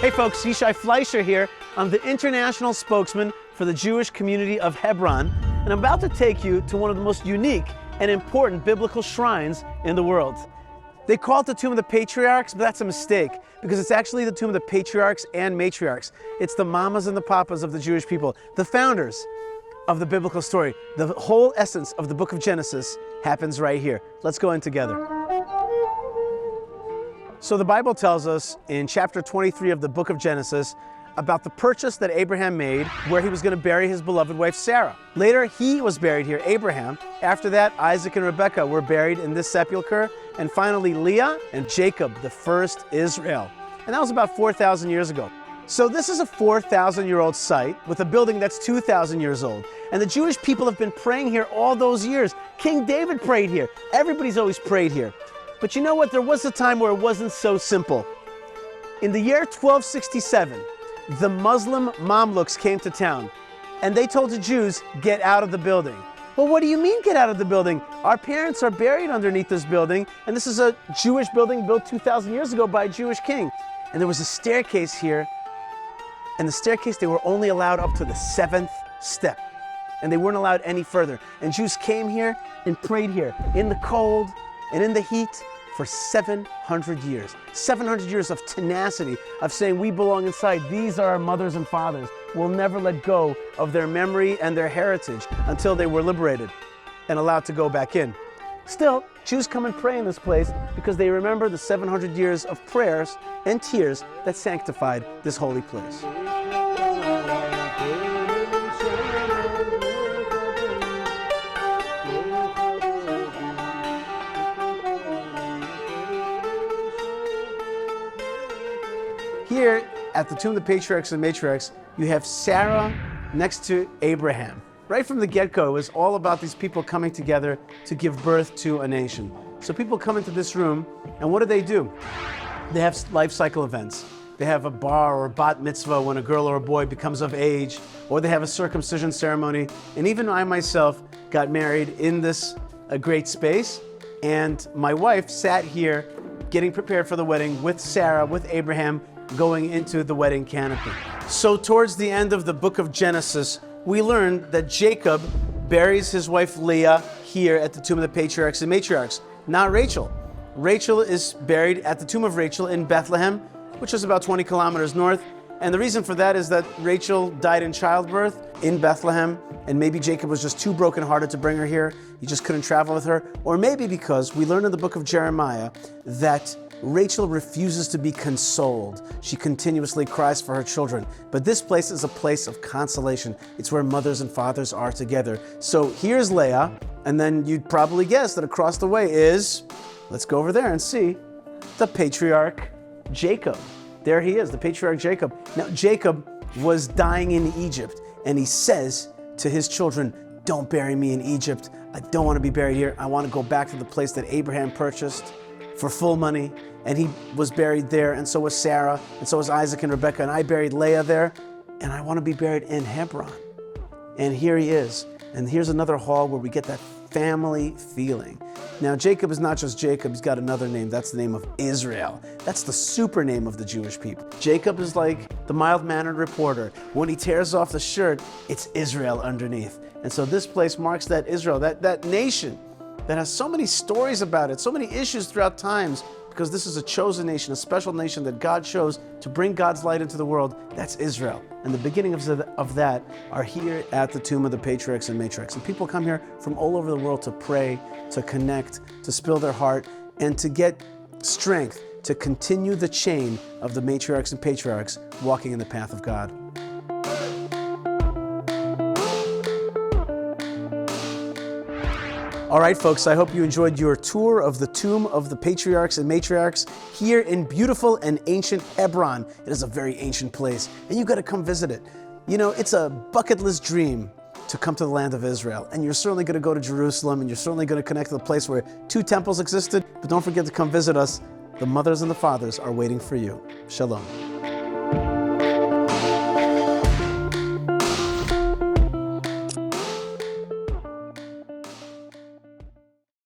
Hey folks, Yishai Fleischer here. I'm the international spokesman for the Jewish community of Hebron, and I'm about to take you to one of the most unique and important biblical shrines in the world. They call it the Tomb of the Patriarchs, but that's a mistake, because it's actually the Tomb of the Patriarchs and Matriarchs. It's the mamas and the papas of the Jewish people, the founders of the biblical story. The whole essence of the book of Genesis happens right here. Let's go in together. So the Bible tells us in chapter 23 of the book of Genesis about the purchase that Abraham made where he was going to bury his beloved wife Sarah. Later, he was buried here, Abraham. After that, Isaac and Rebekah were buried in this sepulcher. And finally, Leah and Jacob, the first Israel. And that was about 4,000 years ago. So this is a 4,000-year-old site with a building that's 2,000 years old. And the Jewish people have been praying here all those years. King David prayed here. Everybody's always prayed here. But you know what? There was a time where it wasn't so simple. In the year 1267, the Muslim Mamluks came to town, and they told the Jews, get out of the building. Well, what do you mean, get out of the building? Our parents are buried underneath this building, and this is a Jewish building built 2,000 years ago by a Jewish king. And there was a staircase here, and the staircase, they were only allowed up to the 7th step, and they weren't allowed any further. And Jews came here and prayed here in the cold and in the heat for 700 years. 700 years of tenacity, of saying we belong inside. These are our mothers and fathers. We'll never let go of their memory and their heritage until they were liberated and allowed to go back in. Still, Jews come and pray in this place because they remember the 700 years of prayers and tears that sanctified this holy place. Here at the Tomb of the Patriarchs and Matriarchs, you have Sarah next to Abraham. Right from the get-go, it was all about these people coming together to give birth to a nation. So people come into this room, and what do? They have life cycle events. They have a bar or bat mitzvah when a girl or a boy becomes of age, or they have a circumcision ceremony. And even I myself got married in this great space, and my wife sat here getting prepared for the wedding with Sarah, with Abraham, going into the wedding canopy. So towards the end of the book of Genesis, we learned that Jacob buries his wife Leah here at the Tomb of the Patriarchs and Matriarchs, not Rachel. Rachel is buried at the tomb of Rachel in Bethlehem, which is about 20 kilometers north. And the reason for that is that Rachel died in childbirth in Bethlehem, and maybe Jacob was just too brokenhearted to bring her here. He just couldn't travel with her. Or maybe because we learned in the book of Jeremiah that Rachel refuses to be consoled. She continuously cries for her children. But this place is a place of consolation. It's where mothers and fathers are together. So here's Leah, and then you'd probably guess that across the way is, let's go over there and see, the patriarch Jacob. There he is, the patriarch Jacob. Now Jacob was dying in Egypt, and he says to his children, don't bury me in Egypt. I don't want to be buried here. I want to go back to the place that Abraham purchased for full money, and he was buried there, and so was Sarah, and so was Isaac and Rebekah, and I buried Leah there, and I want to be buried in Hebron. And here he is, and here's another hall where we get that family feeling. Now Jacob is not just Jacob, he's got another name. That's the name of Israel. That's the super name of the Jewish people. Jacob is like the mild-mannered reporter. When he tears off the shirt, it's Israel underneath. And so this place marks that Israel, that nation that has so many stories about it, so many issues throughout times, because this is a chosen nation, a special nation that God chose to bring God's light into the world. That's Israel. And the beginning of that are here at the Tomb of the Patriarchs and Matriarchs. And people come here from all over the world to pray, to connect, to spill their heart, and to get strength to continue the chain of the matriarchs and patriarchs walking in the path of God. All right, folks, I hope you enjoyed your tour of the Tomb of the Patriarchs and Matriarchs here in beautiful and ancient Hebron. It is a very ancient place, and you've got to come visit it. You know, it's a bucket list dream to come to the land of Israel, and you're certainly going to go to Jerusalem, and you're certainly going to connect to the place where 2 temples existed, but don't forget to come visit us. The mothers and the fathers are waiting for you. Shalom.